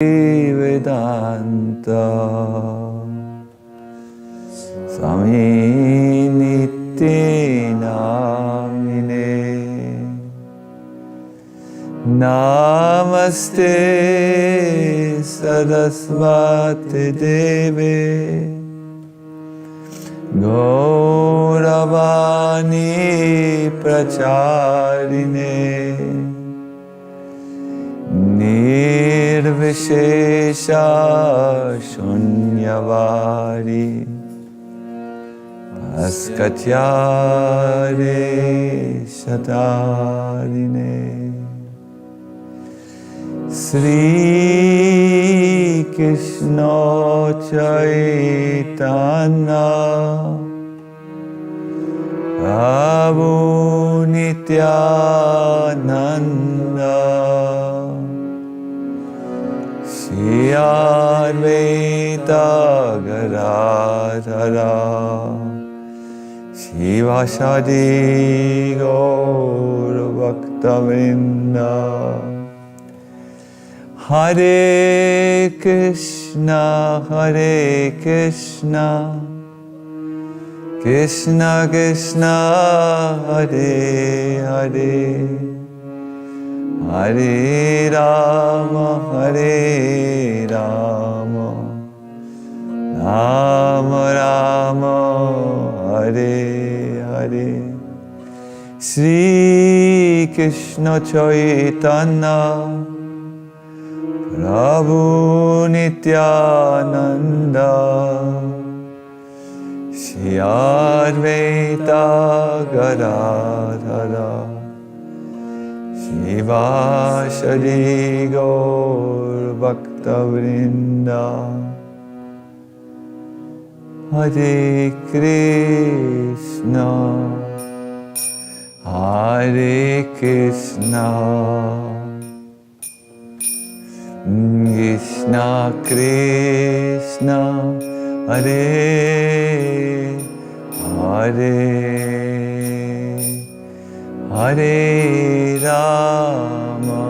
Vedanta Swami Nityanamine Namaste Saraswati Deve Gauravani Pracharine Nirvishesha Shunyavadi Paskatyare Shatarine Sri Krishna Chaitanya Prabhu Nityananda Shri Advaita Gadadhara Shivasadi Gaur Bhaktavinda Hare Krishna Krishna Krishna Hare Hare Hare Rama Rama Rama Hare Hare Sri Krishna Chaitanya Prabhu Nityananda Shri Advaita Gadadhara Shivasadi Gaur Bhaktavinda Hare Krishna Krishna Krishna Hare Hare Hare Rama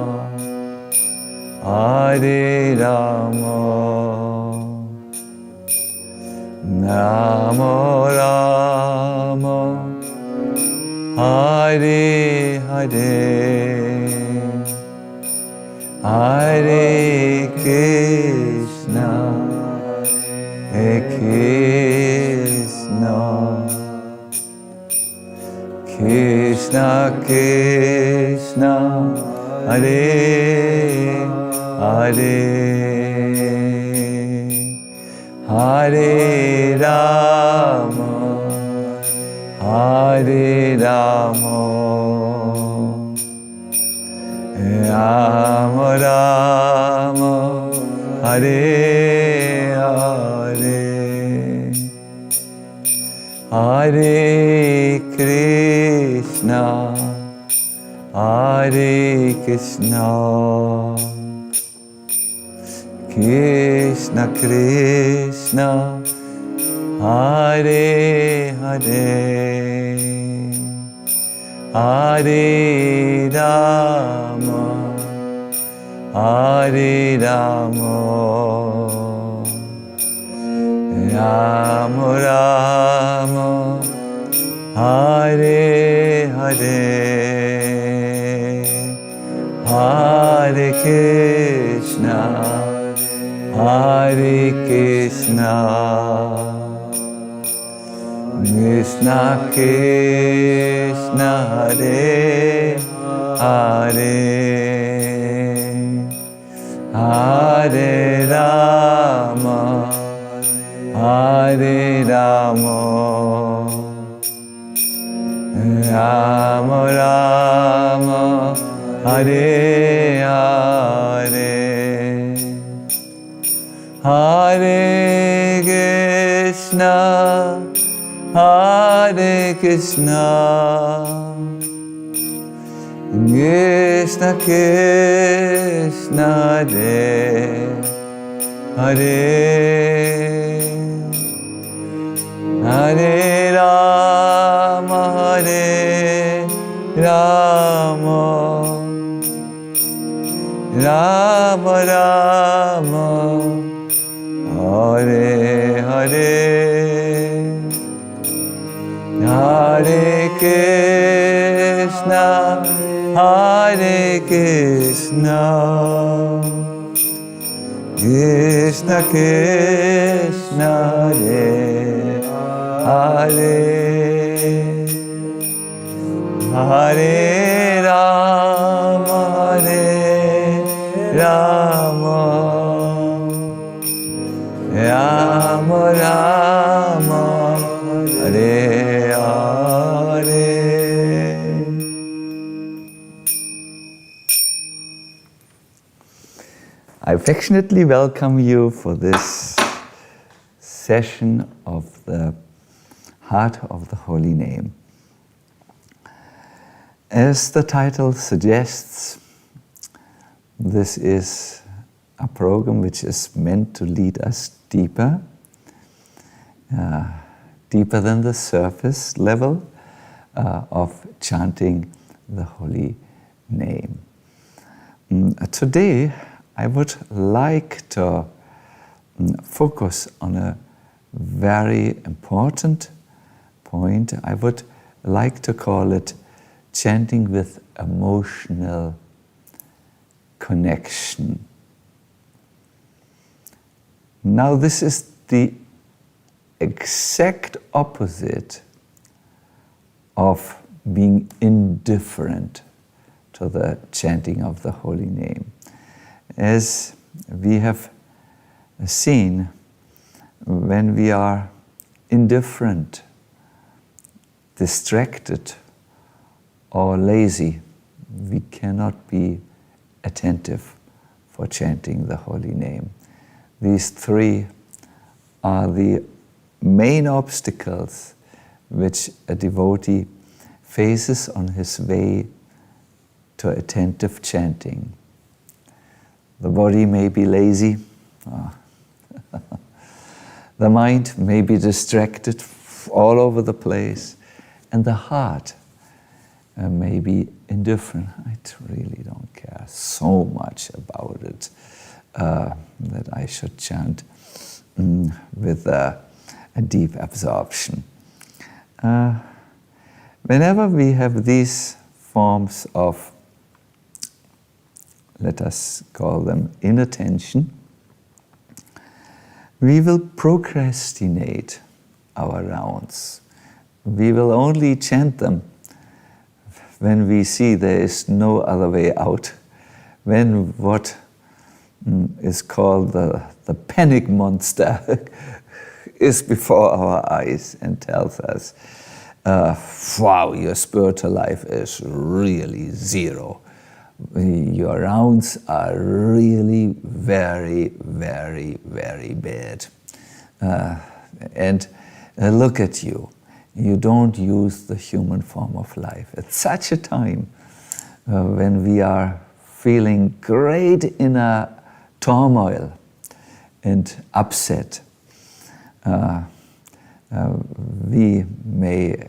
Rama Rama Hare Hare Hare Krishna Krishna Krishna Hare Hare Hare Rama Rama Rama Hare Hare Hare Krishna Krishna Krishna Hare Hare Hare Rama Rama Rama Hare Hare Hare Krishna Krishna Krishna Hare Hare Hare Rama Rama Rama Hare Hare Hare Krishna Krishna Krishna Hare Hare Rama Rama Rama Hare Krishna, Krishna Krishna, Hare Hare Rama, Rama Rama, Hare Hare. I affectionately welcome you for this session of the Heart of the Holy Name. As the title suggests, this is a program which is meant to lead us deeper, deeper than the surface level of chanting the Holy Name. Today, I would like to focus on a very important point. I would like to call it chanting with emotional connection. Now, this is the exact opposite of being indifferent to the chanting of the Holy Name. As we have seen, when we are indifferent, distracted, or lazy, we cannot be attentive for chanting the Holy Name. These three are the main obstacles which a devotee faces on his way to attentive chanting. The body may be lazy, the mind may be distracted all over the place, and the heart may be indifferent. I really don't care so much about it that I should chant with a deep absorption. Whenever we have these forms of, let us call them inattention, we will procrastinate our rounds. We will only chant them when we see there is no other way out, when what is called the panic monster is before our eyes and tells us, wow, your spiritual life is really zero. Your rounds are really very, very, very bad. And look at you. You don't use the human form of life. At such a time, when we are feeling great inner turmoil and upset, we may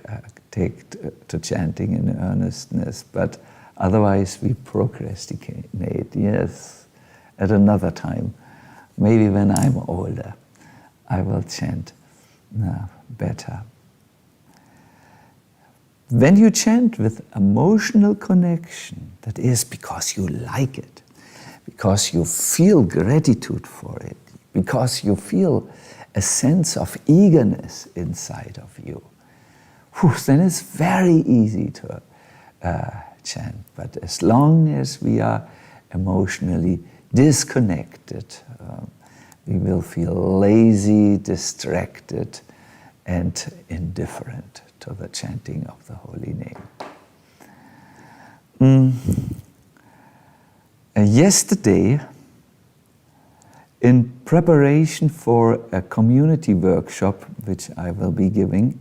take to chanting in earnestness, but otherwise we procrastinate. Yes, at another time, maybe when I'm older, I will chant better. When you chant with emotional connection, that is because you like it, because you feel gratitude for it, because you feel a sense of eagerness inside of you, then it's very easy to chant. But as long as we are emotionally disconnected, we will feel lazy, distracted, and indifferent to the chanting of the Holy Name. Yesterday, in preparation for a community workshop, which I will be giving,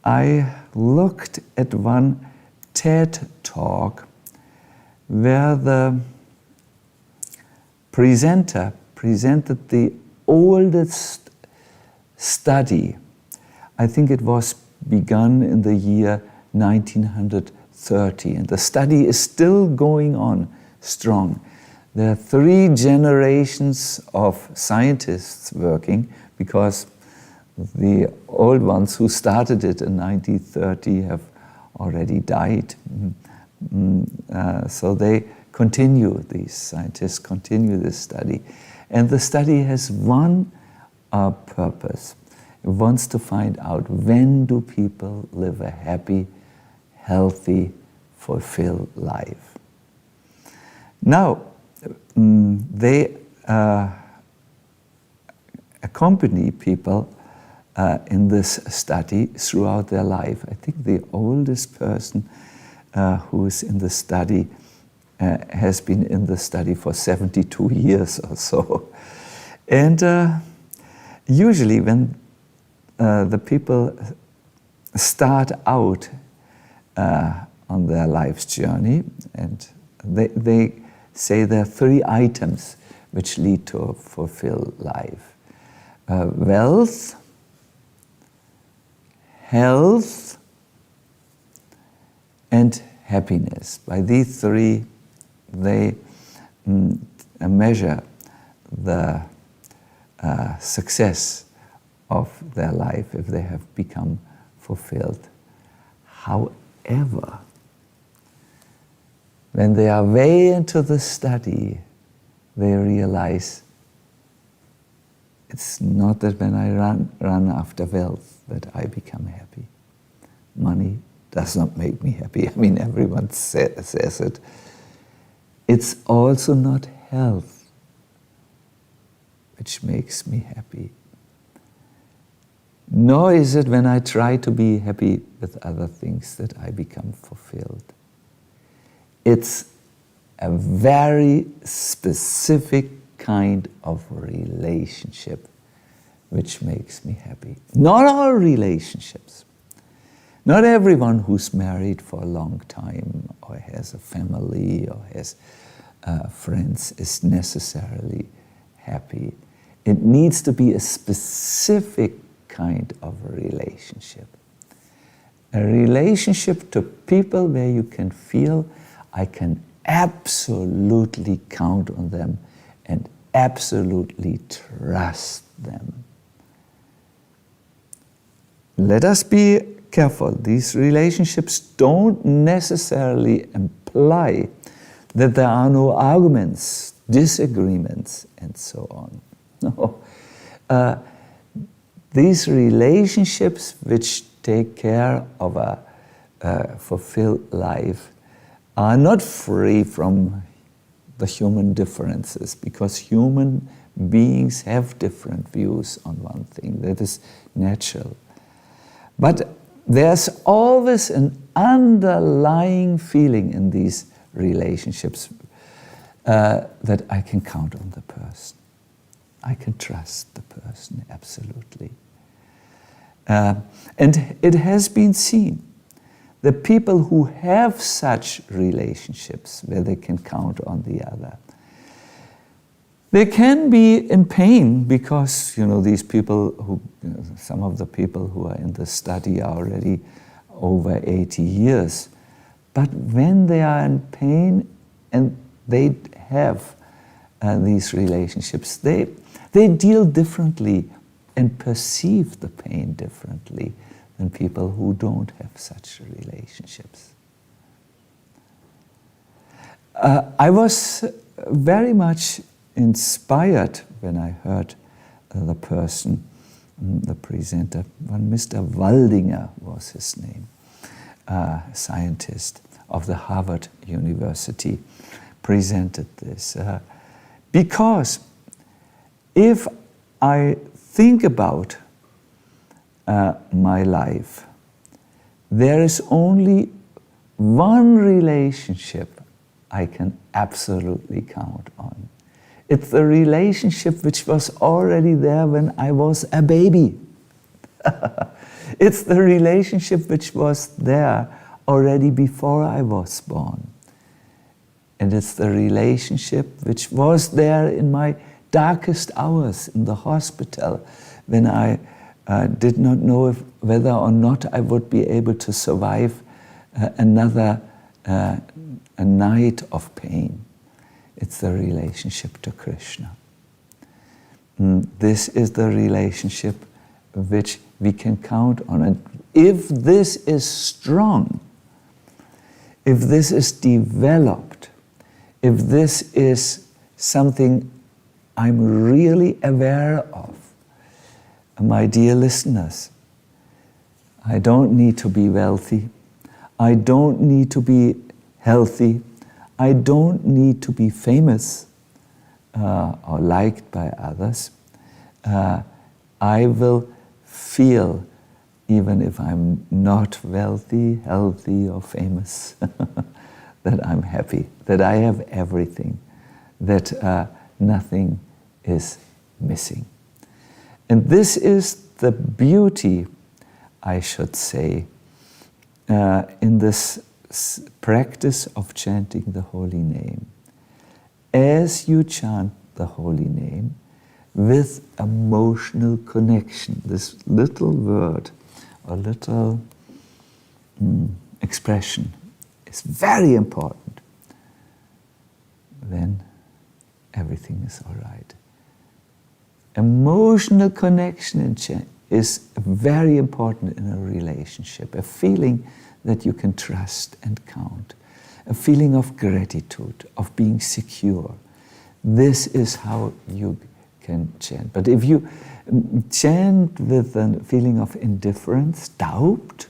I looked at one TED talk where the presenter presented the oldest study. I think it was begun in the year 1930, and the study is still going on strong. There are 3 generations of scientists working, because the old ones who started it in 1930 have already died. So these scientists continue this study. And the study has one purpose. It wants to find out, when do people live a happy, healthy, fulfilled life? Now, they accompany people in this study throughout their life. I think the oldest person who is in the study has been in the study for 72 years or so. And usually when the people start out on their life's journey, and they say there are 3 items which lead to a fulfilled life. Wealth, health, and happiness. By these 3, they measure the success of their life if they have become fulfilled. However, when they are way into the study, they realize it's not that when I run after wealth that I become happy. Money does not make me happy. I mean, everyone says it. It's also not health which makes me happy. Nor is it when I try to be happy with other things that I become fulfilled. It's a very specific kind of relationship which makes me happy. Not all relationships. Not everyone who's married for a long time or has a family or has friends is necessarily happy. It needs to be a specific kind of a relationship. A relationship to people where you can feel I can absolutely count on them and absolutely trust them. Let us be careful. These relationships don't necessarily imply that there are no arguments, disagreements, and so on. No. These relationships which take care of a fulfilled life are not free from the human differences, because human beings have different views on one thing. That is natural. But there's always an underlying feeling in these relationships that I can count on the person. I can trust the person, absolutely. And it has been seen. The people who have such relationships where they can count on the other, they can be in pain because, these people who, some of the people who are in the study are already over 80 years. But when they are in pain and they have these relationships, they deal differently and perceive the pain differently than people who don't have such relationships. I was very much inspired when I heard the person, the presenter, Mr. Waldinger was his name, scientist of the Harvard University, presented this. Because if I think about my life, there is only one relationship I can absolutely count on. It's the relationship which was already there when I was a baby. It's the relationship which was there already before I was born. And it's the relationship which was there in my darkest hours in the hospital when I did not know whether or not I would be able to survive another a night of pain. It's the relationship to Krishna. This is the relationship which we can count on. And if this is strong, if this is developed, if this is something I'm really aware of, my dear listeners, I don't need to be wealthy. I don't need to be healthy. I don't need to be famous or liked by others. I will feel, even if I'm not wealthy, healthy, or famous, that I'm happy, that I have everything, that nothing is missing. And this is the beauty, I should say, in this practice of chanting the holy name. As you chant the holy name with emotional connection, this little word or little expression is very important, then everything is all right. Emotional connection in chant is very important in a relationship, a feeling that you can trust and count, a feeling of gratitude, of being secure. This is how you can chant. But if you chant with a feeling of indifference, doubt,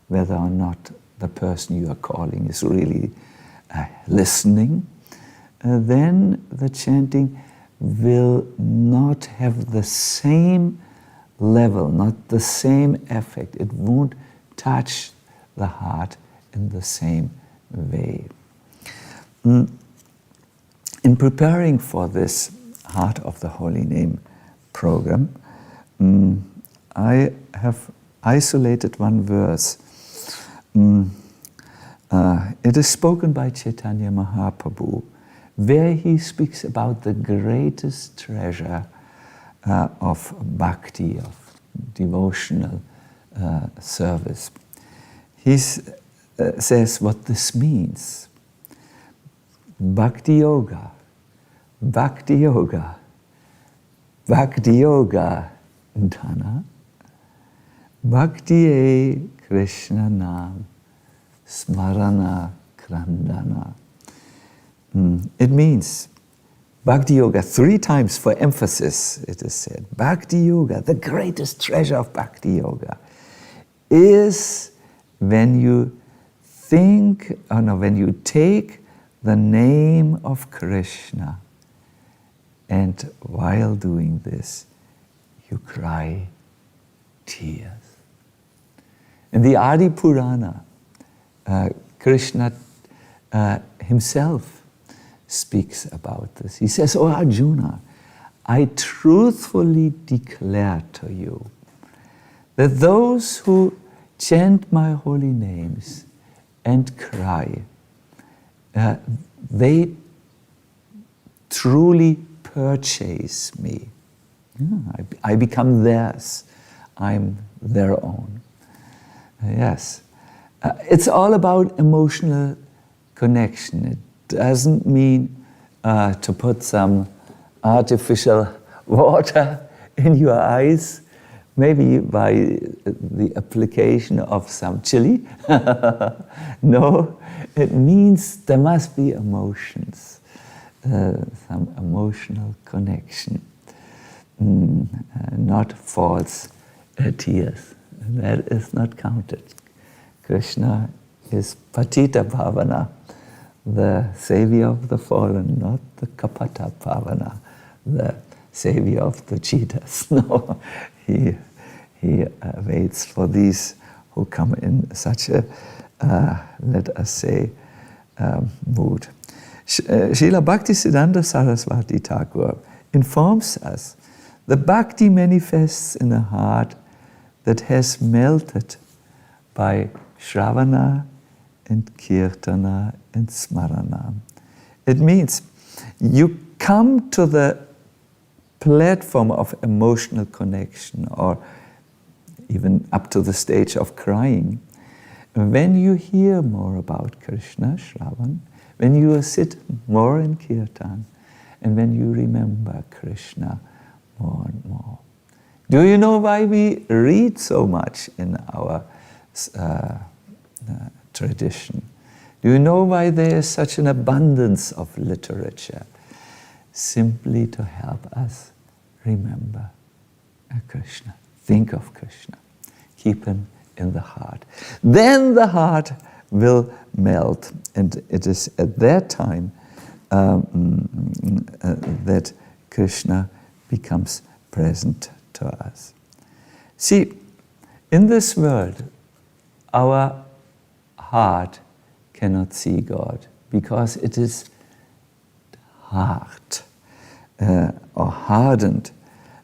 whether or not the person you are calling is really listening, then the chanting will not have the same level, not the same effect. It won't touch the heart in the same way. In preparing for this Heart of the Holy Name program, I have isolated one verse. It is spoken by Chaitanya Mahaprabhu, where he speaks about the greatest treasure of bhakti, of devotional service. He says what this means. Bhakti yoga, bhakti yoga, bhakti yoga dhana, bhakti Krishna nam, smarana krandana. It means Bhakti Yoga, 3 times for emphasis, it is said. Bhakti Yoga, the greatest treasure of Bhakti Yoga, is when you when you take the name of Krishna, and while doing this, you cry tears. In the Adi Purana, Krishna himself speaks about this. He says, "O Arjuna, I truthfully declare to you that those who chant my holy names and cry, they truly purchase me. I become theirs. I'm their own." Yes. It's all about emotional connection. It doesn't mean to put some artificial water in your eyes, maybe by the application of some chili. No, it means there must be emotions, some emotional connection, not false tears. That is not counted. Krishna is Patita Bhavana, the savior of the fallen, not the Kapata Bhavana, the savior of the cheaters. No, he waits for these who come in such a, let us say, mood. Srila Bhaktisiddhanta Saraswati Thakur informs us that bhakti manifests in a heart that has melted by Shravana and Kirtana and Smarana. It means you come to the platform of emotional connection, or even up to the stage of crying, when you hear more about Krishna, Shravan, when you sit more in Kirtan, and when you remember Krishna more and more. Do you know why we read so much in our tradition? Do you know why there is such an abundance of literature? Simply to help us remember Krishna. Think of Krishna. Keep him in the heart. Then the heart will melt, and it is at that time that Krishna becomes present to us. See, in this world, our heart cannot see God because it is hard or hardened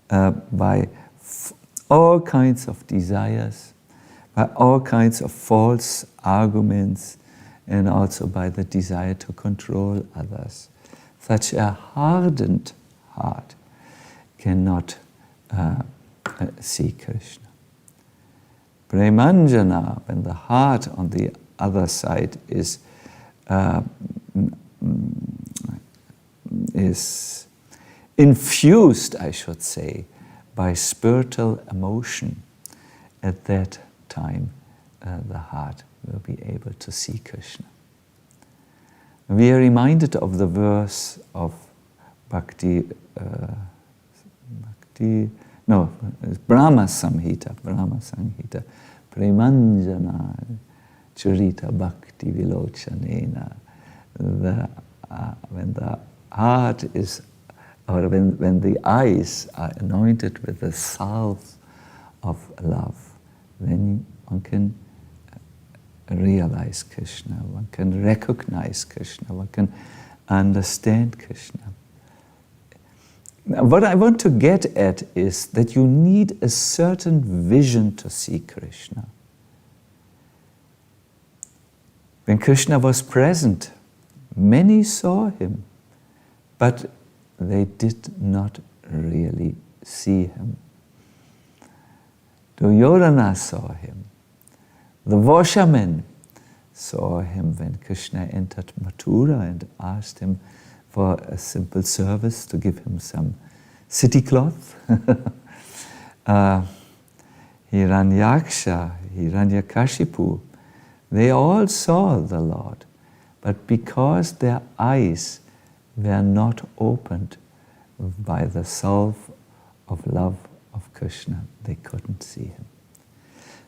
by all kinds of desires, by all kinds of false arguments, and also by the desire to control others. Such a hardened heart cannot see Krishna. Premanjana, when the heart on the other side is infused, I should say, by spiritual emotion, at that time the heart will be able to see Krishna. We are reminded of the verse of Bhakti, Brahma Samhita, Premanjana Charita Bhakti Vilochanena. When the heart is, or when the eyes are anointed with the salve of love, then one can realize Krishna, one can recognize Krishna, one can understand Krishna. Now, what I want to get at is that you need a certain vision to see Krishna. When Krishna was present, many saw him, but they did not really see him. Duryodhana saw him. The washermen saw him when Krishna entered Mathura and asked him for a simple service to give him some city cloth. Hiranyaksha, Hiranyakashipu, they all saw the Lord, but because their eyes were not opened by the salve of love of Krishna, they couldn't see him.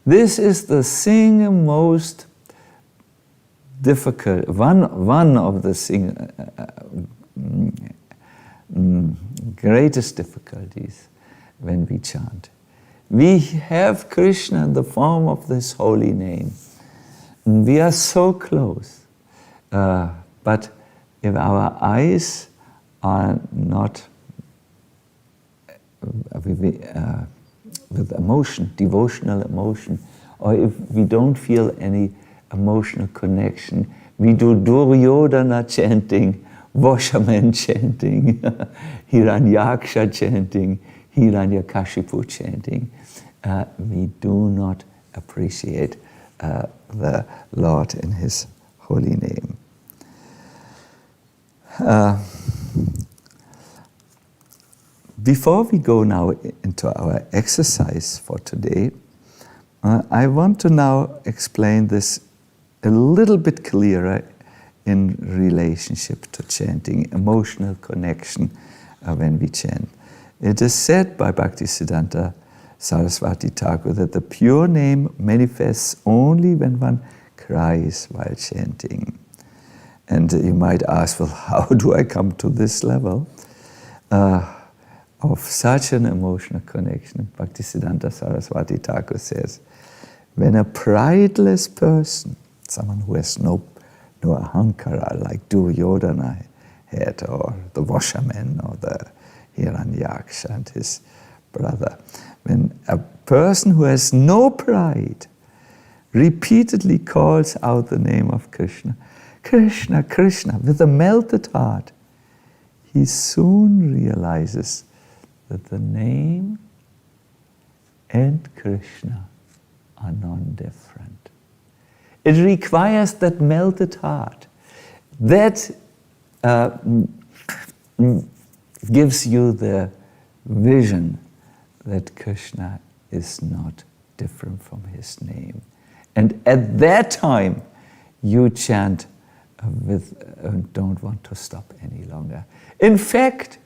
This is the single most difficult, one of the greatest difficulties when we chant. We have Krishna in the form of this holy name. We are so close, but if our eyes are not with emotion, devotional emotion, or if we don't feel any emotional connection, we do Duryodhana chanting, washerman chanting, Hiranyaksha chanting, Hiranyakashipu chanting. We do not appreciate the Lord in His holy name. Before we go now into our exercise for today, I want to now explain this a little bit clearer in relationship to chanting, emotional connection when we chant. It is said by Bhaktisiddhanta Saraswati Thakur that the pure name manifests only when one cries while chanting. And you might ask, well, how do I come to this level of such an emotional connection? Bhaktisiddhanta Saraswati Thakur says, when a prideless person, someone who has no ahankara like Duryodhana had, or the washerman, or the Hiranyaksha and his brother, when a person who has no pride repeatedly calls out the name of Krishna, Krishna, Krishna, with a melted heart, he soon realizes that the name and Krishna are non-different. It requires that melted heart. That gives you the vision that Krishna is not different from his name. And at that time, you chant don't want to stop any longer. In fact,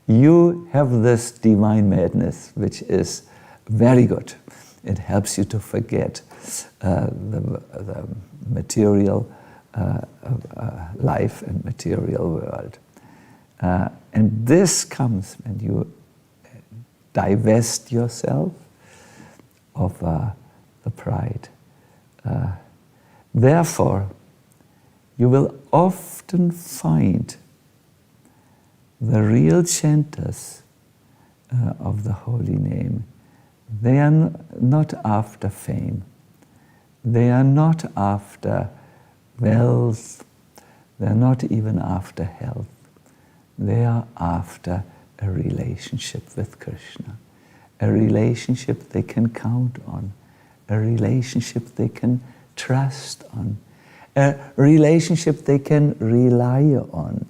you have this divine madness, which is very good. It helps you to forget the material life and material world. And this comes when you divest yourself of the pride. Therefore, you will often find the real chanters of the holy name. They are not after fame. They are not after wealth. They are not even after health. They are after a relationship with Krishna, a relationship they can count on, a relationship they can trust on, a relationship they can rely on.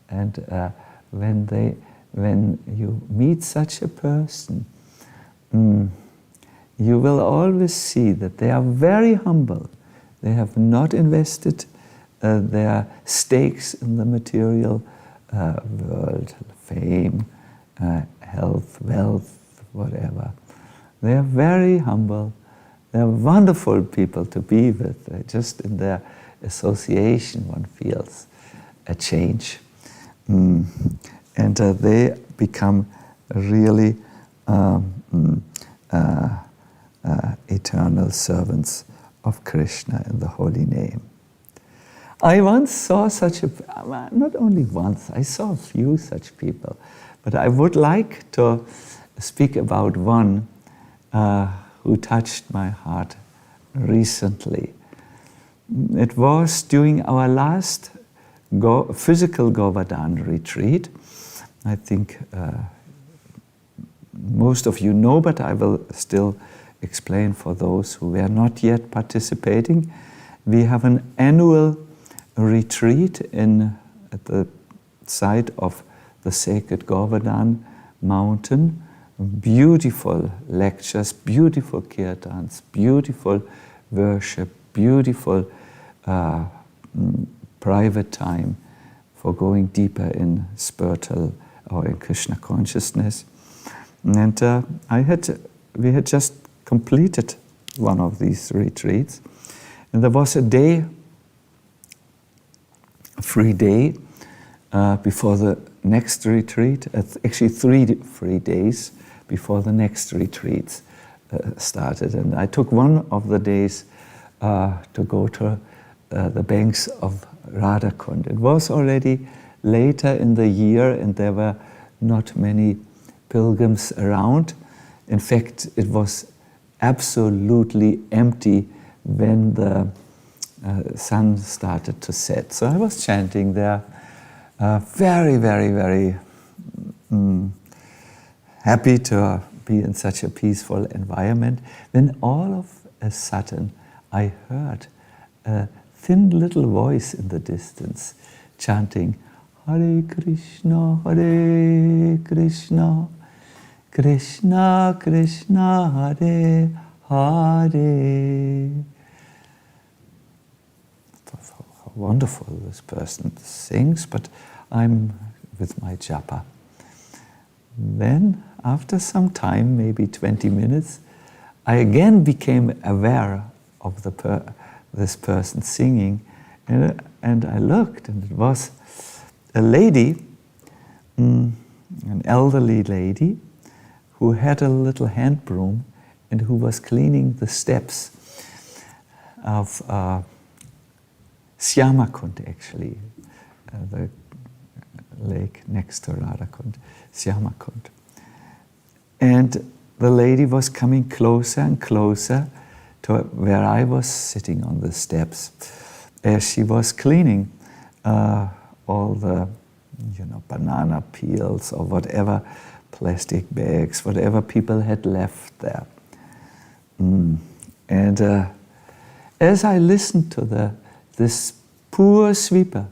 And when you meet such a person, you will always see that they are very humble. They have not invested their stakes in the material world, fame, health, wealth, whatever. They are very humble. They are wonderful people to be with. Just in their association, one feels a change. And they become really eternal servants of Krishna in the holy name. I once saw not only once, I saw a few such people, but I would like to speak about one who touched my heart recently. It was during our last physical Govardhan retreat. I think most of you know, but I will still explain for those who were not yet participating. We have an annual retreat at the site of the sacred Govardhan mountain. Beautiful lectures, beautiful kirtans, beautiful worship, beautiful private time for going deeper in spiritual or in Krishna consciousness. And we had just completed one of these retreats, and there was a free day before the next retreat. Actually, 3 free days before the next retreats started, and I took one of the days to go to the banks of Radhakund. It was already later in the year, and there were not many pilgrims around. In fact, it was absolutely empty when the sun started to set. So I was chanting there, very, very, very happy to be in such a peaceful environment. Then all of a sudden, I heard a thin little voice in the distance chanting, Hare Krishna, Krishna Krishna, Hare Hare. How wonderful this person sings, but I'm with my japa. Then, after some time, maybe 20 minutes, I again became aware of this person singing, and I looked, and it was a lady, an elderly lady, who had a little hand broom and who was cleaning the steps of Syamakund, actually, the lake next to Radhakund, Syamakund. And the lady was coming closer and closer to where I was sitting on the steps as she was cleaning all the banana peels or whatever, plastic bags, whatever people had left there. And as I listened to this poor sweeper,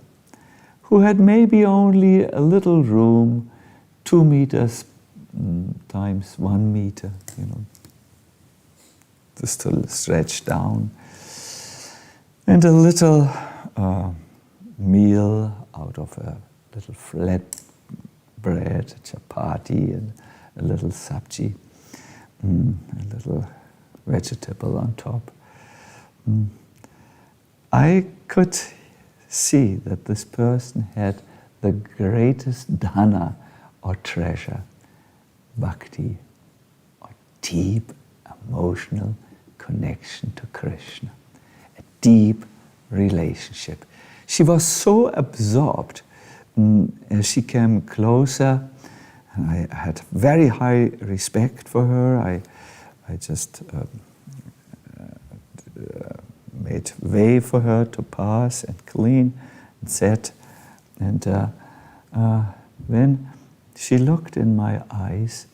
who had maybe only a little room, 2 meters times 1 meter, just to stretch down, and a little a meal out of a little flat bread, chapati, and a little sabji, a little vegetable on top. I could see that this person had the greatest dana or treasure, bhakti, or deep emotional connection to Krishna, a deep relationship. She was so absorbed. As she came closer, I had very high respect for her. I just made way for her to pass and clean and sit. And when she looked in my eyes,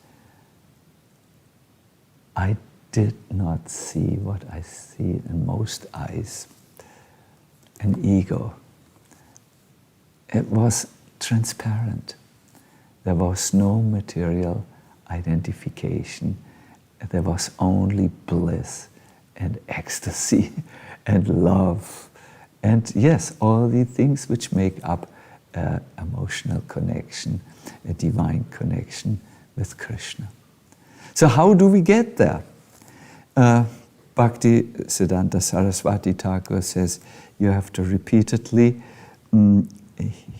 I did not see what I see in most eyes, an ego. It was transparent. There was no material identification. There was only bliss and ecstasy and love. And yes, all the things which make up emotional connection, a divine connection with Krishna. So how do we get there? Bhakti Siddhanta Saraswati Thakur says you have to repeatedly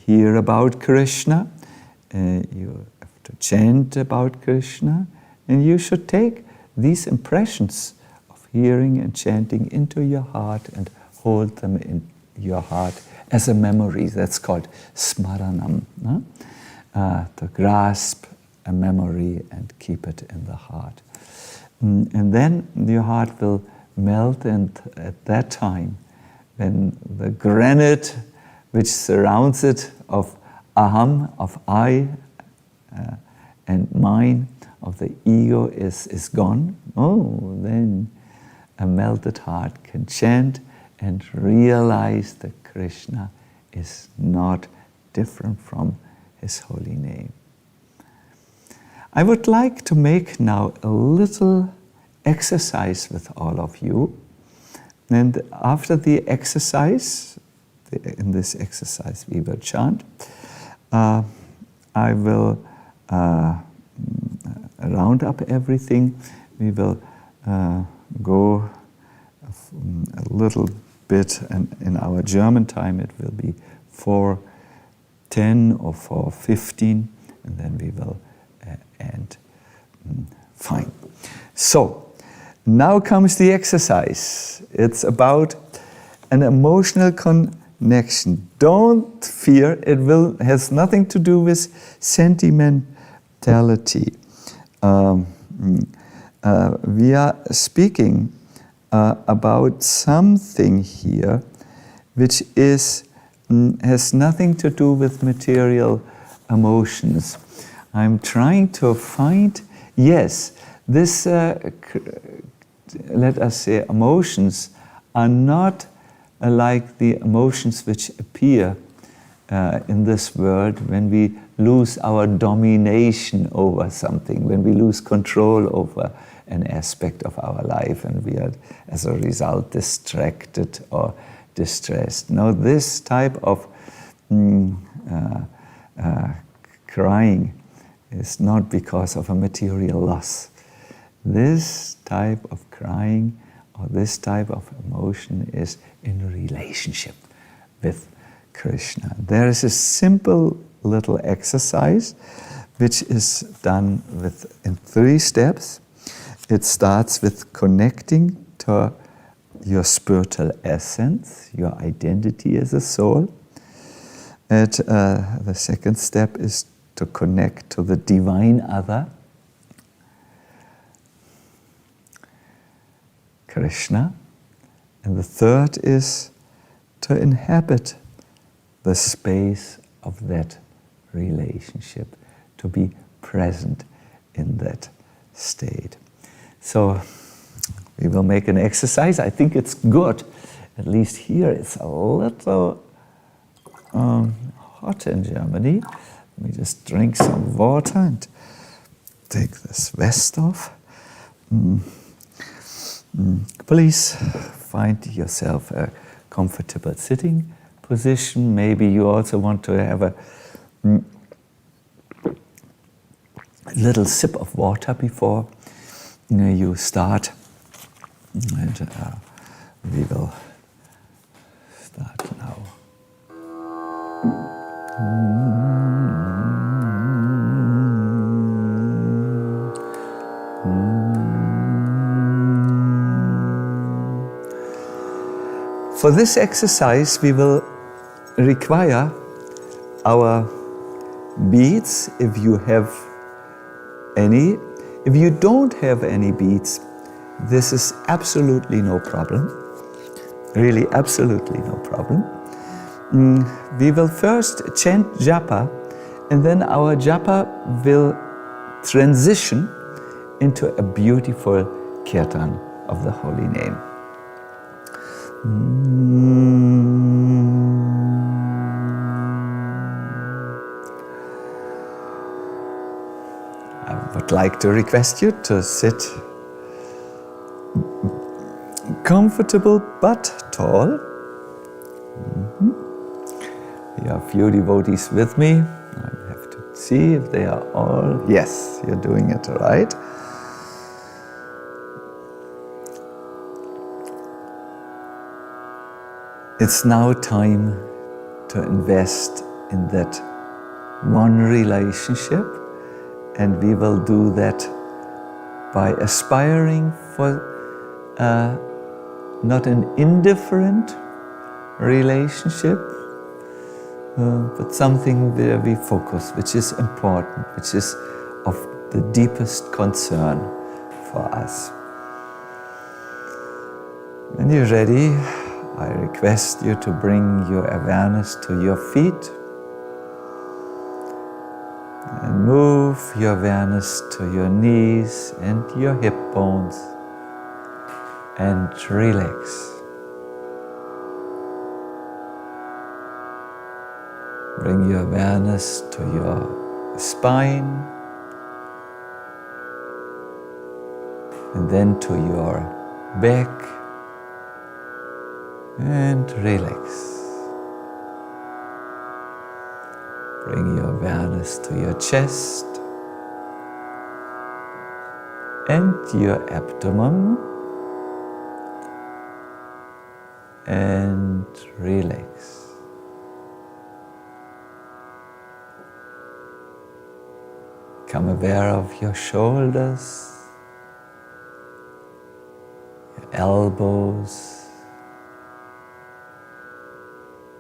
hear about Krishna, you have to chant about Krishna, and you should take these impressions of hearing and chanting into your heart and hold them in your heart as a memory. That's called smaranam. No? To grasp a memory and keep it in the heart. And then your heart will melt, and at that time, when the granite which surrounds it of aham, of I, and mine, of the ego is gone, then a melted heart can chant and realize that Krishna is not different from his holy name. I would like to make now a little exercise with all of you. And after the exercise, in this exercise we will chant, I will round up everything. We will go a little bit, and in our German time it will be 4:10 or 4:15, and then we will end. Fine. So, now comes the exercise. It's about an emotional connection. Don't fear, has nothing to do with sentimentality. We are speaking about something here which has nothing to do with material emotions. I'm trying to find, yes, this, let us say, emotions are not like the emotions which appear in this world when we lose our domination over something, when we lose control over an aspect of our life and we are, as a result, distracted or distressed. No, this type of crying is not because of a material loss. This type of crying or this type of emotion is in relationship with Krishna. There is a simple little exercise which is done in 3 steps. It starts with connecting to your spiritual essence, your identity as a soul. And the second step is to connect to the divine other, Krishna. And the third is to inhabit the space of that relationship, to be present in that state. So we will make an exercise. I think it's good. At least here it's a little hot in Germany. Let me just drink some water and take this vest off. Please find yourself a comfortable sitting position. Maybe you also want to have a little sip of water before you start. And we will start now. For this exercise, we will require our beads, if you have any. If you don't have any beads, this is absolutely no problem. Really, absolutely no problem. We will first chant japa, and then our japa will transition into a beautiful kirtan of the holy name. I would like to request you to sit comfortable but tall. There are a few devotees with me. I have to see if they are all... Yes, you're doing it right. It's now time to invest in that one relationship, and we will do that by aspiring for not an indifferent relationship, but something where we focus, which is important, which is of the deepest concern for us. When you're ready, I request you to bring your awareness to your feet and move your awareness to your knees and your hip bones and relax. Bring your awareness to your spine and then to your back and relax. Bring your awareness to your chest and your abdomen and relax. Become aware of your shoulders, your elbows,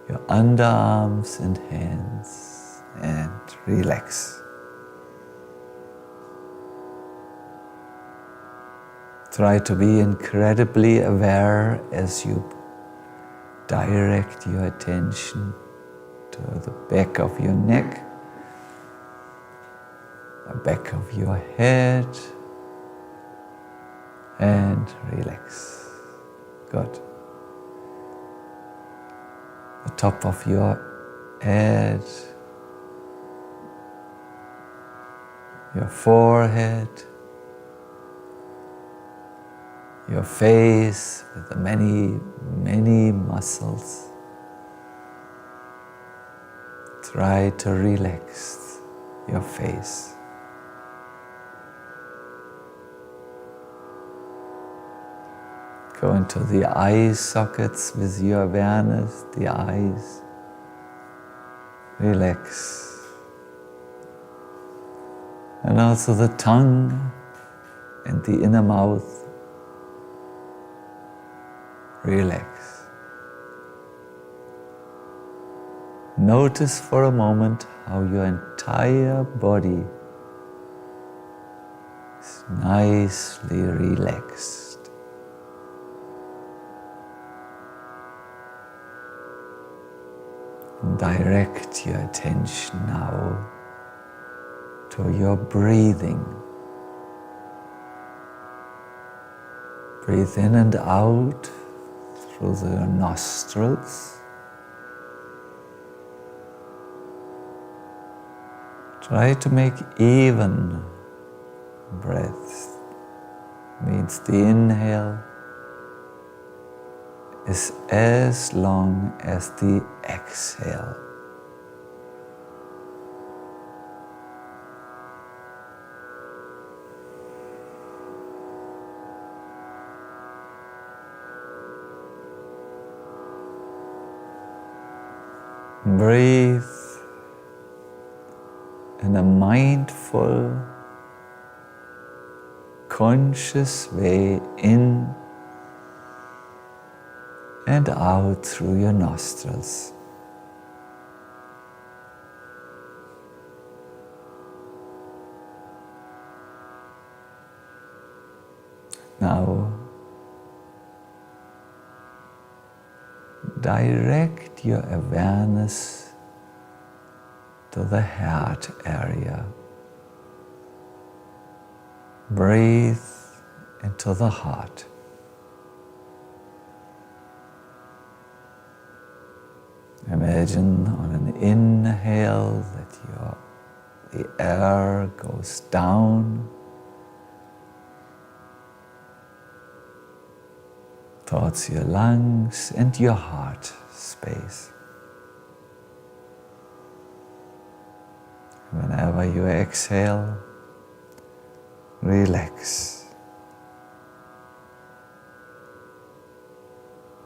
your underarms and hands, and relax. Try to be incredibly aware as you direct your attention to the back of your neck, the back of your head, and relax. Good. The top of your head, your forehead, your face with the many, many muscles. Try to relax your face. Go into the eye sockets with your awareness, the eyes. Relax. And also the tongue and the inner mouth. Relax. Notice for a moment how your entire body is nicely relaxed. Direct your attention now to your breathing. Breathe in and out through the nostrils. Try to make even breaths. Means the inhale is as long as the exhale. Breathe in a mindful, conscious way in and out through your nostrils. Now, direct your awareness to the heart area. Breathe into the heart. Imagine on an inhale that the air goes down towards your lungs and your heart space. Whenever you exhale, relax.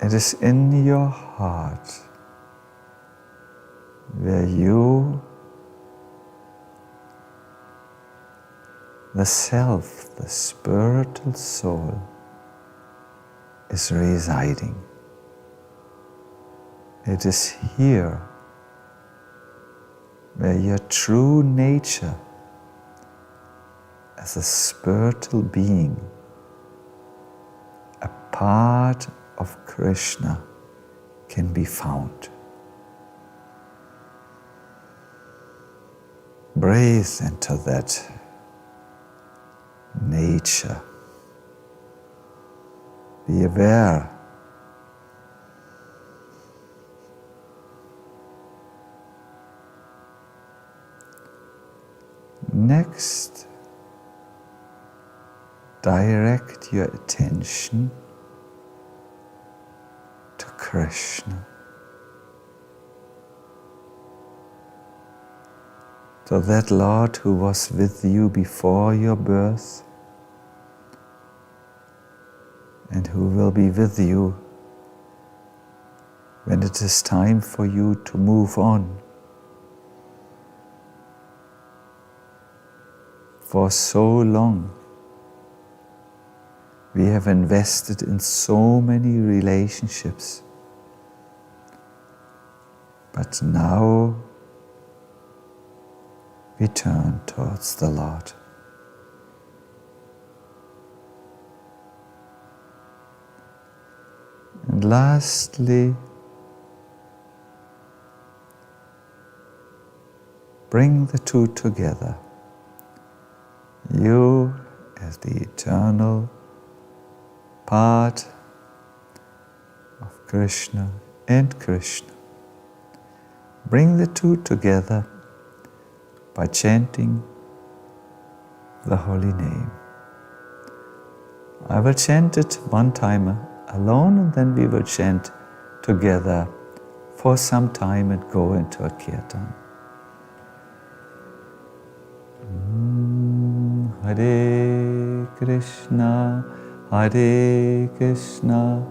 It is in your heart where you, the self, the spiritual soul, is residing. It is here where your true nature as a spiritual being, a part of Krishna, can be found. Breathe into that nature. Be aware. Next, direct your attention to Krishna, to that Lord who was with you before your birth and who will be with you when it is time for you to move on. For so long, we have invested in so many relationships, but now we turn towards the Lord. And lastly, bring the two together. You as the eternal part of Krishna and Krishna. Bring the two together by chanting the holy name. I will chant it one time alone, and then we will chant together for some time and go into a kirtan. Hare Krishna, Hare Krishna,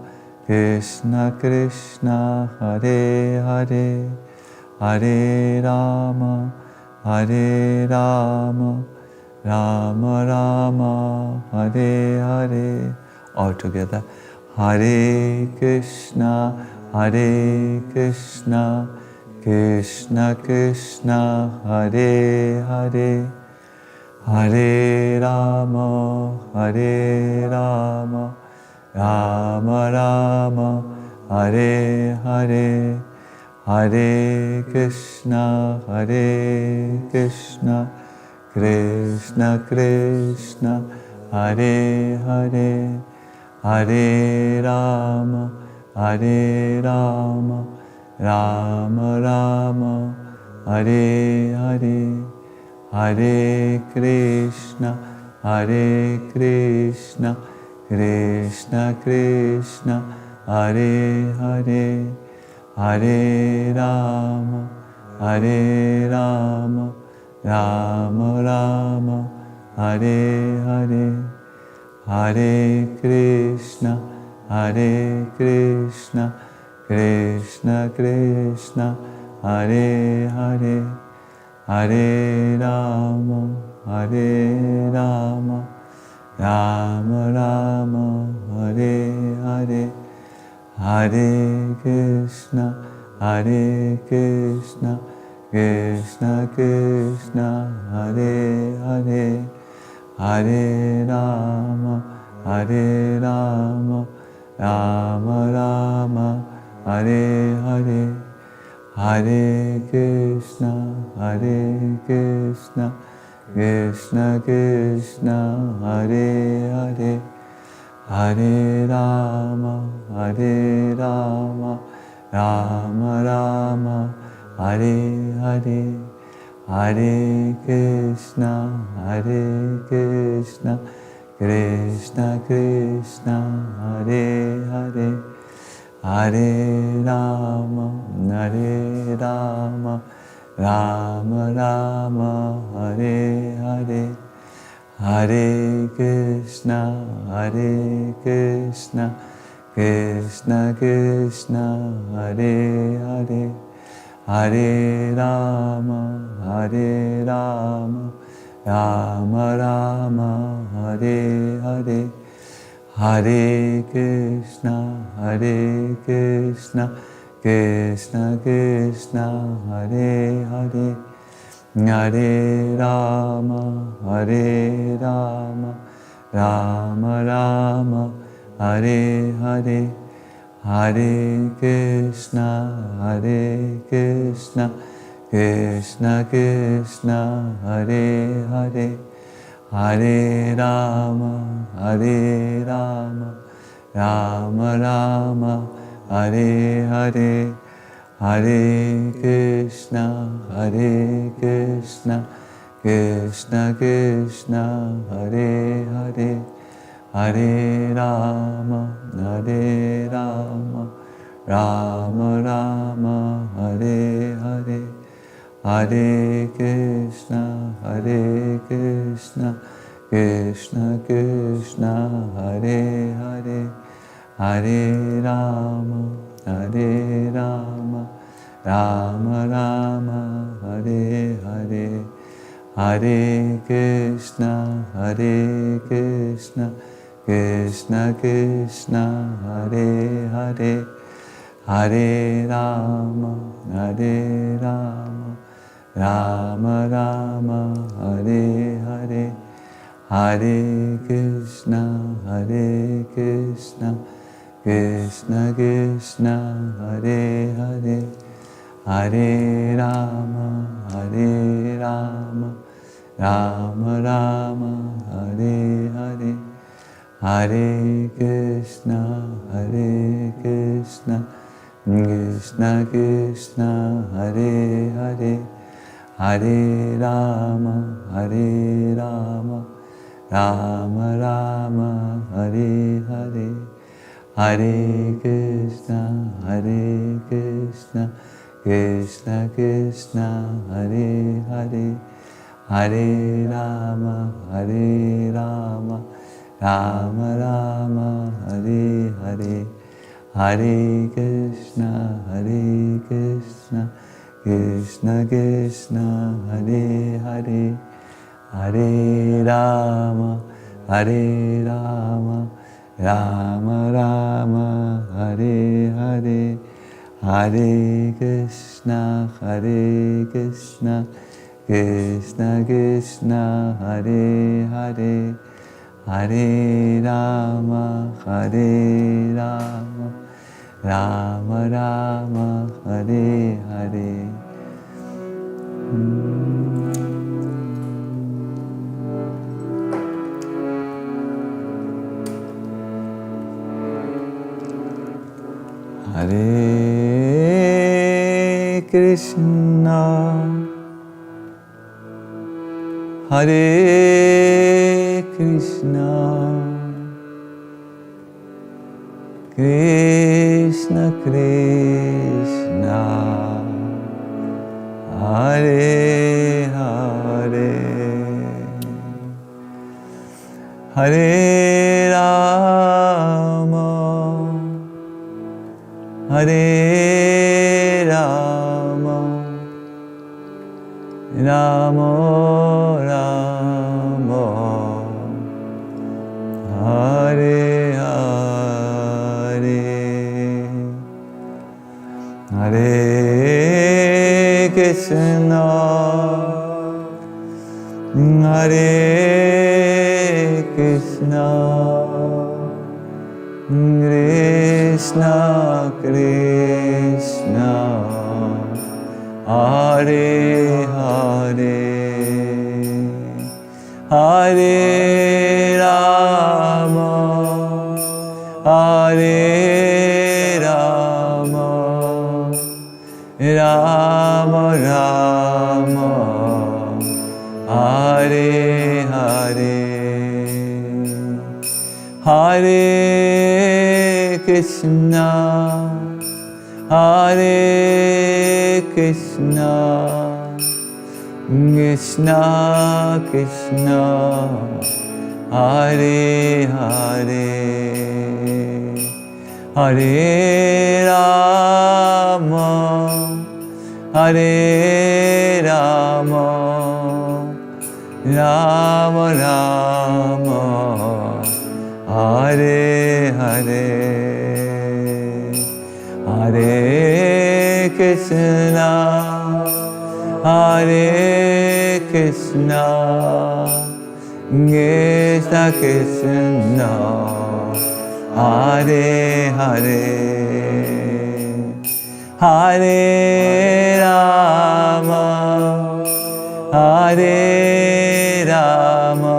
Krishna Krishna, Hare Hare, Hare Rama, Hare Rama, Rama Rama, Hare Hare. All together. Hare Krishna, Hare Krishna, Krishna Krishna, Hare Hare, Hare Rama, Hare Rama, Rama Rama, Hare Hare, Hare Krishna, Hare Krishna, Krishna Krishna, Hare Hare, Hare Rama, Hare Rama, Rama Rama, Hare Hare, Hare Krishna, Hare Krishna, Krishna Krishna, Hare Hare, Hare Rama, Hare Rama, Rama Rama, Hare Hare, Hare Krishna, Hare Krishna, Krishna Krishna, Hare Hare, Hare Rama, Hare Rama, Rama Rama, Hare Hare, Hare Krishna, Hare Krishna, Krishna Krishna, Hare Hare, Hare Rama, Hare Rama, Rama Rama, Hare Hare, Hare Krishna, Hare Krishna, Krishna Krishna, Hare Hare, Hare Rama, Hare Rama, Rama Rama, Hare Hare, Hare Krishna, Hare Krishna, Krishna Krishna, Hare Hare, Hare Rama, Hare Rama, Rama Rama, Hare Hare, Hare Krishna, Hare Krishna, Krishna Krishna, Hare Hare, Hare Rama, Hare Rama, Rama Rama, Hare Hare, Hare Krishna, Hare Krishna, Krishna Krishna, Hare Hare, Hare Rama, Hare Rama, Rama Rama, Hare Hare, Hare Krishna, Hare Krishna, Krishna Krishna, Hare Hare, Hare Rama, Hare Rama, Rama Rama, Hare Hare, Hare Krishna, Hare Krishna, Krishna Krishna, Hare Hare, Hare Rama, Hare Rama, Rama Rama, Hare Hare, Hare Krishna, Hare Krishna, Krishna Krishna, Hare Hare, Hare Rama, Hare Rama, Rama Rama, Hare Hare, Hare Krishna, Hare Krishna, Krishna Krishna, Hare Hare, Hare Rama, Hare Rama, Rama Rama, Hare Hare, Hare Krishna, Hare Krishna, Krishna Krishna, Hare Hare, Hare Rama, Hare Rama, Rama Rama, Hare Hare, Hare Krishna, Hare Krishna, Krishna Krishna, Hare Hare, Hare Rama, Hare Rama, Rama Rama, Hare Hare, Hare Krishna, Hare Krishna, Krishna Krishna, Hare Hare, Hare Rama, Hare Rama, Rama Rama, Hare Hare, Hare Krishna, Hare Krishna, Krishna Krishna, Hare Hare, Hare Rama, Hare Rama, Rama Rama, Hare Hare, Hare Krishna, Hare Krishna, Krishna Krishna, Hare Hare, Hare Rama, Hare Rama, Rama Rama, Hare Hare. Hare Krishna, Hare Krishna, Krishna Krishna Krishna, Hare Hare, Hare Rama, Hare Rama, Rama Rama, Hare Hare, Hare Krishna, Hare Krishna, Krishna Krishna, Hare Hare, Hare Rama, Hare Rama, Rama Rama, Hare Hare, Hare Krishna, Hare Krishna, Krishna Krishna, Hare Hare, Hare Rama, Hare Rama, Rama Rama, Hare Hare, Hare Krishna, Hare Krishna, Krishna Krishna, Hare Hare, Hare Rama, Hare Rama,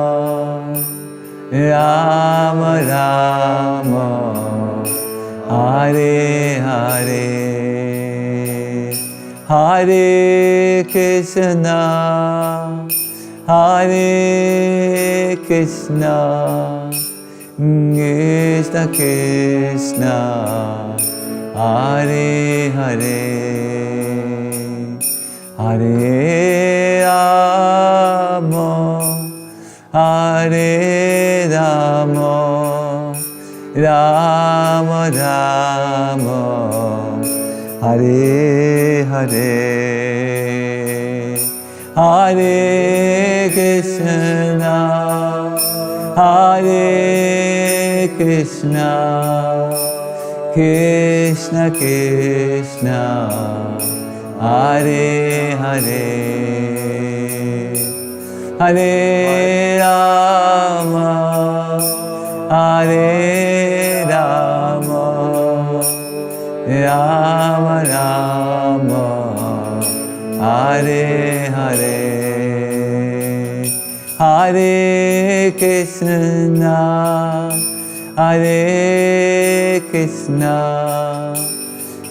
Rama Rama, Hare Hare, Hare Krishna, Hare Krishna, Krishna Krishna, Hare Hare, Hare Rama, Hare Rama, Rama Rama, Hare Hare, Hare Krishna, Hare Krishna, Krishna Krishna, Hare Hare, Hare Rama, Hare Rama, Rama Rama, Hare Hare, Hare Krishna, Hare Krishna,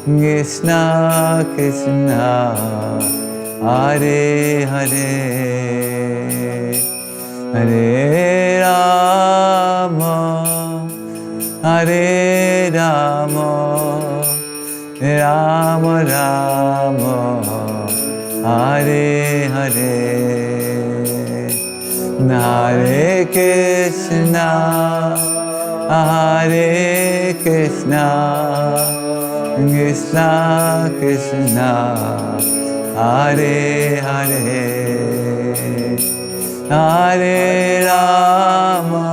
Krishna Krishna, Hare Hare, Hare Rama, Hare Rama, Rama Rama, Hare Hare, Hare Krishna, Hare Krishna, Krishna Krishna, Hare Hare, Hare Rama,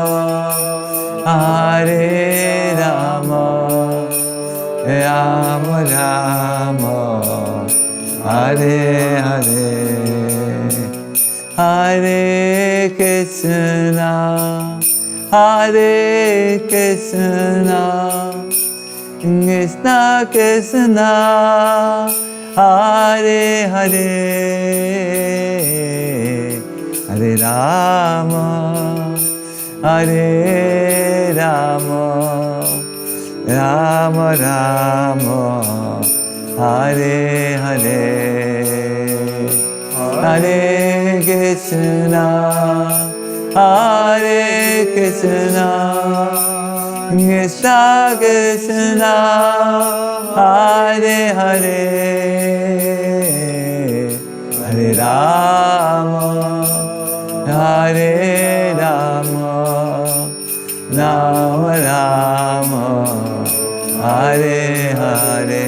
Hare Rama, Rama Rama, Hare Hare, Hare Krishna, Hare Krishna, Krishna Krishna, Hare Hare, Hare Rama, Hare Rama, Rama Rama, Hare Hare, Hare Krishna, Hare Krishna, Krishna Krishna, Hare Hare, Hare Rama, Hare Rama, Rama Rama, Hare Hare,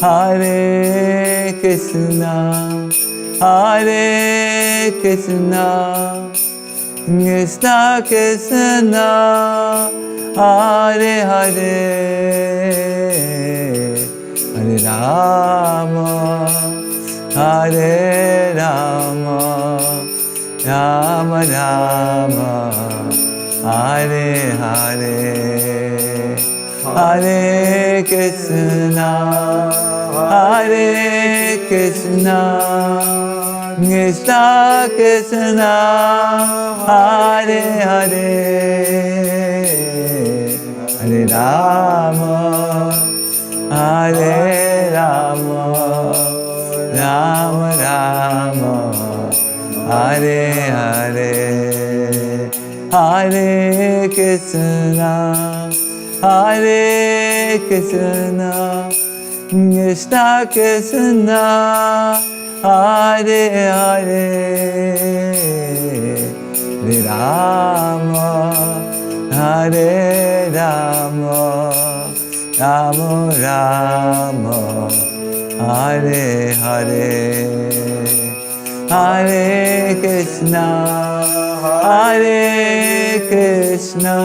Hare Krishna, Hare Krishna, Krishna Krishna, Hare Hare, Hare Rama, Hare Rama, Rama Rama, Hare Hare, Hare Krishna, Hare Krishna, Krishna Krishna, Hare Hare, Hare Rama, Hare Rama, Rama Rama, Hare Hare, Hare Krishna, Hare Krishna, Krishna Krishna, Hare Hare, Hare Rama, Hare Rama, Rama Rama, Hare Hare, Hare Krishna, Hare Krishna,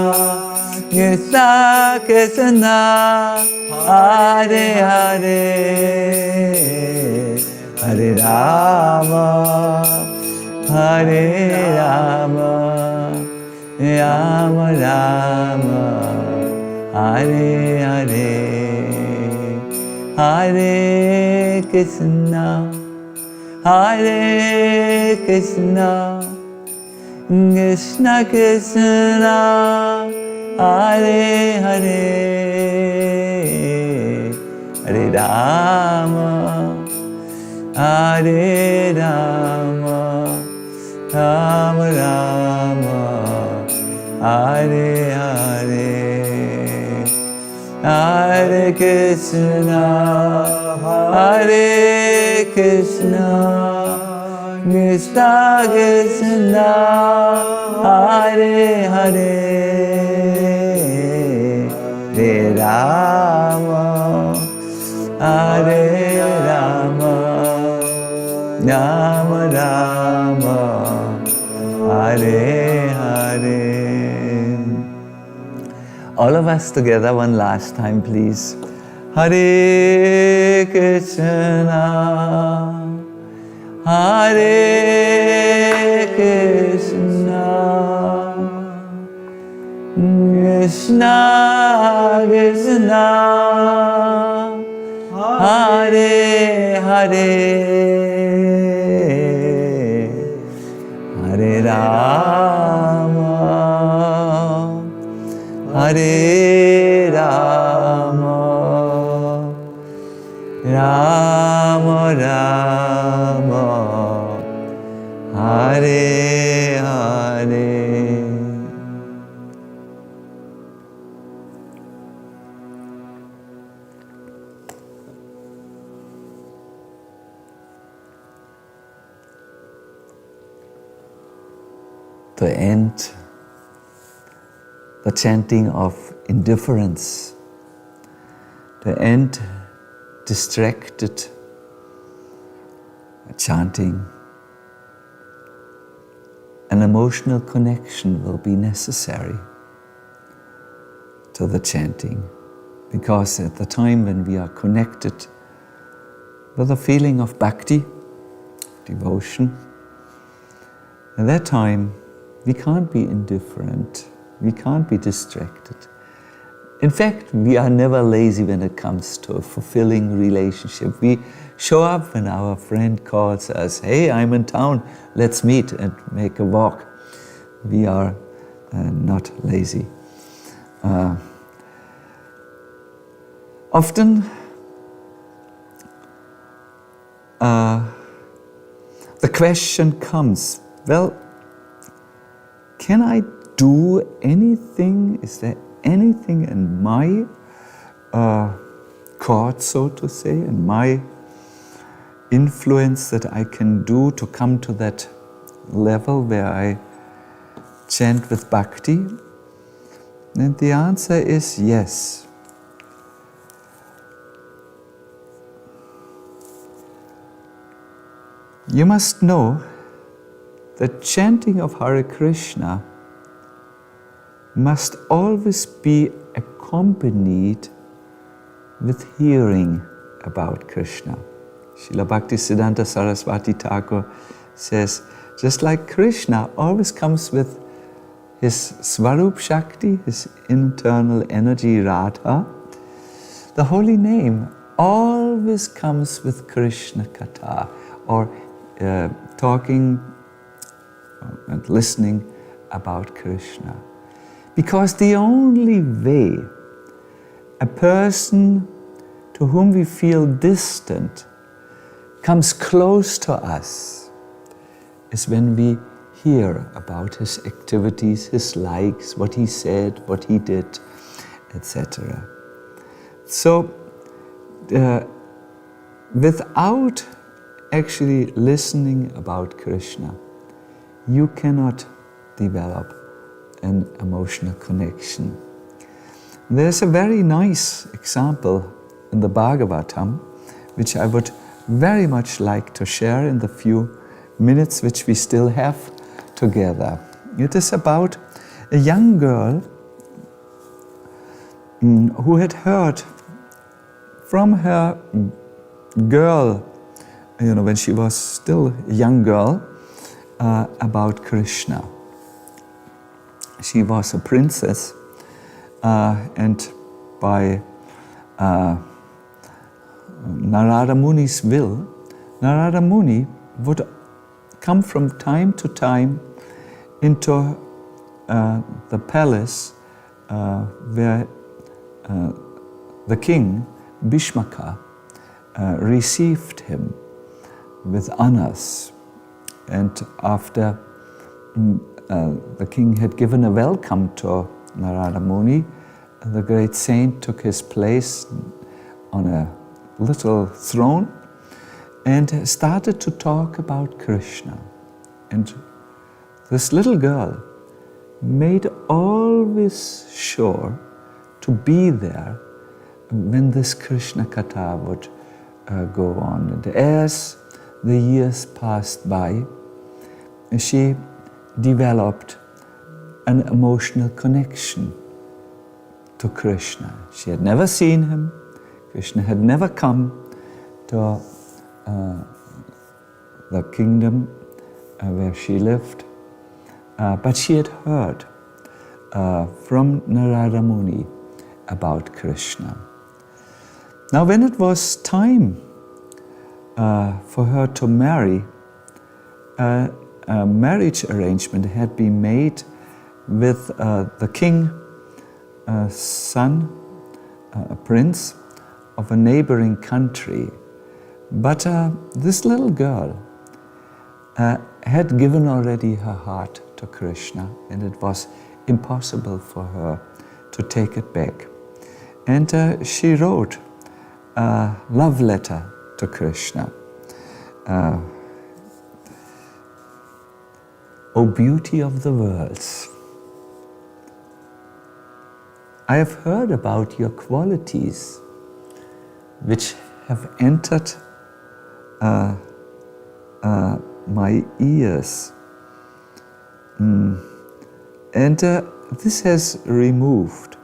Krishna Krishna, Hare Hare, Hare Rama, Hare Rama, Rama Rama, Hare Hare, Hare Krishna, Hare Krishna, Krishna Krishna, Hare Hare, Hare Rama, Hare Rama, Rama Rama, Hare Hare, Hare Krishna, Hare Krishna, Krishna Krishna, Hare Hare, Hare Rama, Hare Rama, Rama Rama, Hare Hare. All of us together one last time, please. Hare Krishna, Hare Krishna, Krishna Krishna, Hare Hare, Hare Rama, Hare Rama, Rama Rama, Hare Hare. To end the chanting of indifference, to end distracted chanting, an emotional connection will be necessary to the chanting, because at the time when we are connected with a feeling of bhakti, devotion, at that time we can't be indifferent, we can't be distracted. In fact, we are never lazy when it comes to a fulfilling relationship. We show up when our friend calls us, hey, I'm in town, let's meet and make a walk. We are not lazy. Often, the question comes, well, can I do anything? Is there anything in my court, so to say, in my influence that I can do to come to that level where I chant with bhakti? And the answer is yes. You must know that chanting of Hare Krishna must always be accompanied with hearing about Krishna. Srila Bhaktisiddhanta Saraswati Thakur says, just like Krishna always comes with his Svarup Shakti, his internal energy Radha, the holy name always comes with Krishna Katha, or talking and listening about Krishna. Because the only way a person to whom we feel distant comes close to us is when we hear about his activities, his likes, what he said, what he did, etc. So, without actually listening about Krishna, you cannot develop an emotional connection. There's a very nice example in the Bhagavatam, which I would very much like to share in the few minutes which we still have together. It is about a young girl who had heard from her girl, when she was still a young girl, about Krishna. She was a princess, and by Narada Muni's will, Narada Muni would come from time to time into the palace where the king, Bhishmaka, received him with honors. And after the king had given a welcome to Narada Muni, the great saint took his place on a little throne and started to talk about Krishna. And this little girl made always sure to be there when this Krishna Katha would go on. And as the years passed by, she developed an emotional connection to Krishna. She had never seen him. Krishna had never come to the kingdom where she lived, but she had heard from Narada Muni about Krishna. Now, when it was time for her to marry, a marriage arrangement had been made with the king's son, a prince of a neighboring country. But this little girl had given already her heart to Krishna, and it was impossible for her to take it back. And she wrote a love letter to Krishna. O beauty of the worlds, I have heard about your qualities which have entered my ears. And this has removed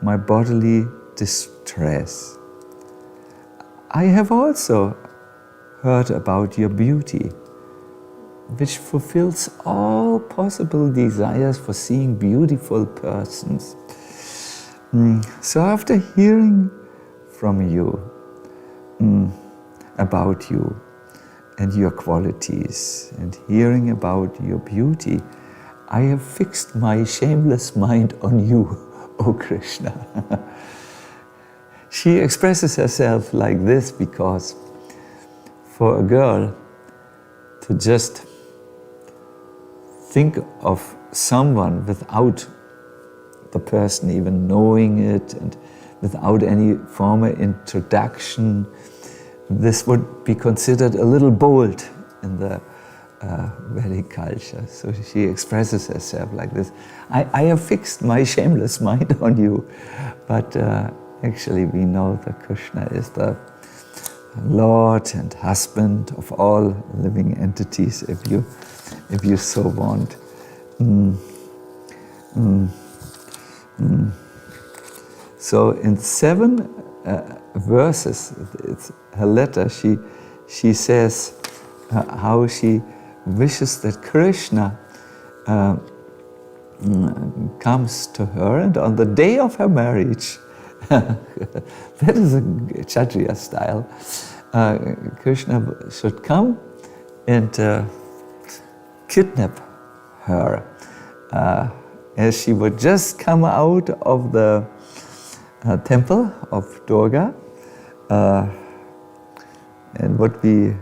my bodily distress. I have also heard about your beauty, which fulfills all possible desires for seeing beautiful persons. So after hearing from you about you and your qualities and hearing about your beauty, I have fixed my shameless mind on you, O Krishna. She expresses herself like this because for a girl to just think of someone without the person even knowing it and without any formal introduction, this would be considered a little bold in the Vedic culture. So she expresses herself like this: I have fixed my shameless mind on you. But actually we know that Krishna is the Lord and husband of all living entities, if you so want. So in 7 verses, it's her letter, she says how she wishes that Krishna comes to her, and on the day of her marriage, that is a Kshatriya style, Krishna should come and kidnap her as she would just come out of the temple of Durga and would be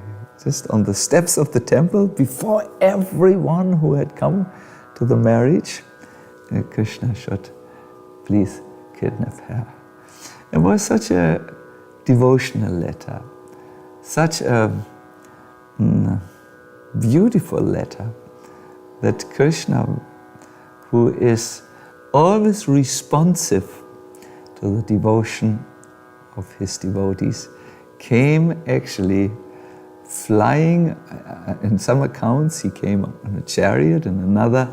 just on the steps of the temple before everyone who had come to the marriage. Krishna should please kidnap her. It was such a devotional letter, such a beautiful letter, that Krishna, who is always responsive to the devotion of his devotees, came actually flying. In some accounts he came on a chariot, in another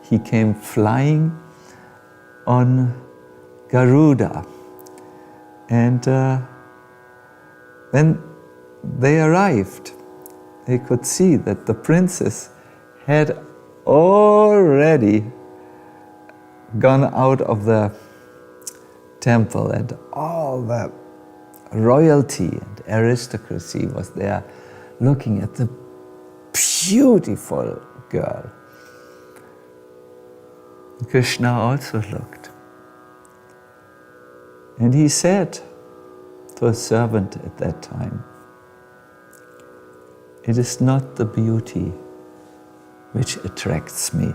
he came flying on Garuda. And when they arrived, they could see that the princess had already gone out of the temple, and all the royalty and aristocracy was there looking at the beautiful girl. Krishna also looked. And he said to a servant at that time, "It is not the beauty which attracts me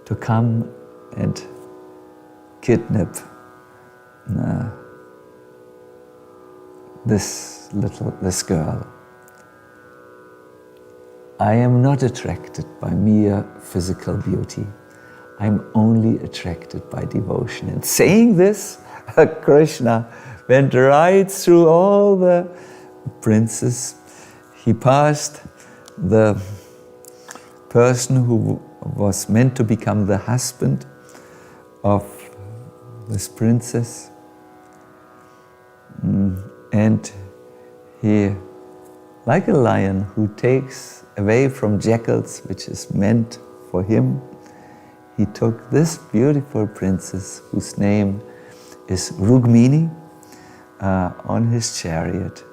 to come and kidnap this girl. I am not attracted by mere physical beauty. I'm only attracted by devotion." And saying this, Krishna went right through all the princes. He passed the person who was meant to become the husband of this princess. And he, like a lion who takes away from jackals which is meant for him, he took this beautiful princess, whose name is Rukmini, on his chariot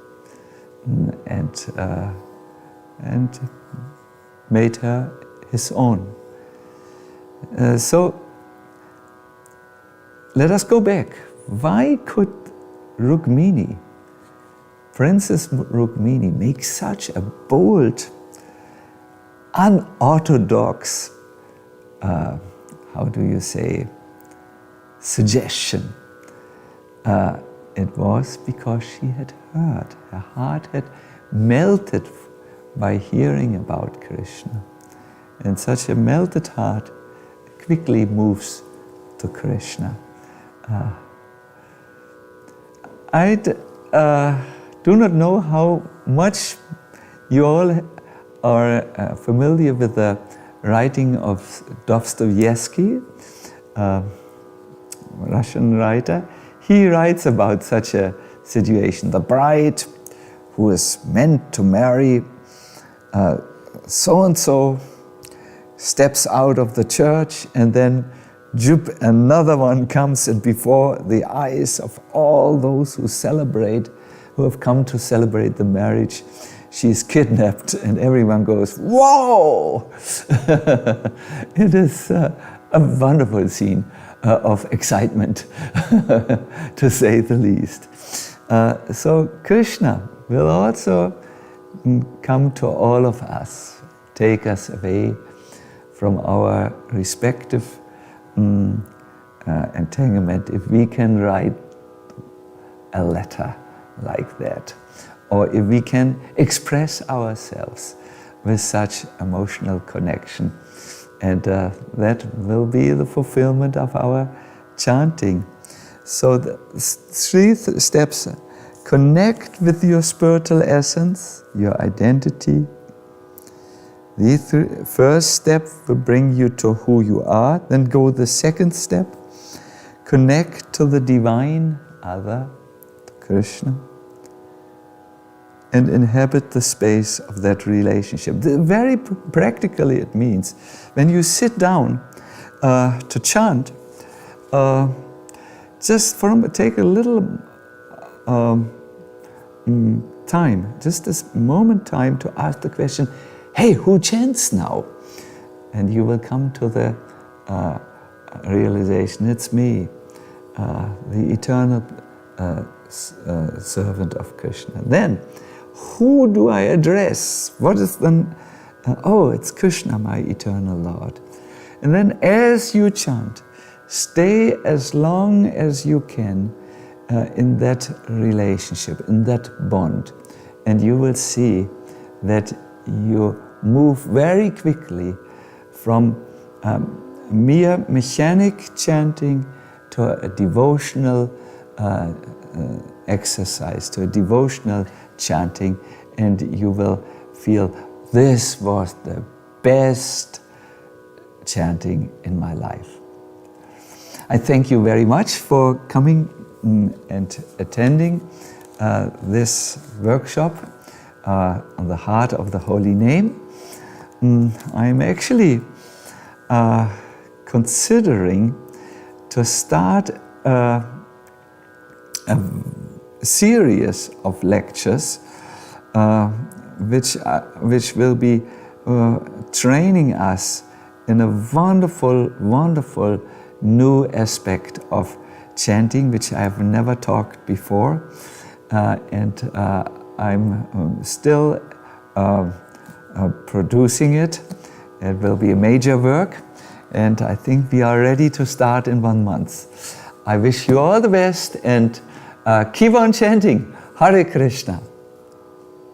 and made her his own. So let us go back. Why could Rukmini, Princess Rukmini, make such a bold, unorthodox, how do you say, suggestion? It was because she had heard. Her heart had melted by hearing about Krishna. And such a melted heart quickly moves to Krishna. I do not know how much you all are familiar with the writing of Dostoevsky, Russian writer. He writes about such a situation. The bride who is meant to marry so-and-so steps out of the church, and then another one comes, and before the eyes of all those who have come to celebrate the marriage, she is kidnapped, and everyone goes, "Whoa!" It is a wonderful scene of excitement, to say the least. So Krishna will also come to all of us, take us away from our respective entanglement, if we can write a letter like that, or if we can express ourselves with such emotional connection. And that will be the fulfillment of our chanting. So the three steps: connect with your spiritual essence, your identity. The first step will bring you to who you are. Then go the second step, connect to the divine other, Krishna, and inhabit the space of that relationship. Very practically it means, when you sit down to chant, just take a little time, just this moment time to ask the question, hey, who chants now? And you will come to the realization, it's me, the eternal servant of Krishna. Then, who do I address? What is then? Oh, it's Krishna, my eternal Lord. And then as you chant, stay as long as you can in that relationship, in that bond. And you will see that you move very quickly from mere mechanic chanting to a devotional exercise, to a devotional chanting, and you will feel this was the best chanting in my life. I thank you very much for coming and attending this workshop on the heart of the holy name. I'm actually considering to start a series of lectures which will be training us in a wonderful, wonderful new aspect of chanting, which I have never talked before, and I'm still producing it. It will be a major work, and I think we are ready to start in 1 month. I wish you all the best, and keep on chanting. Hare Krishna.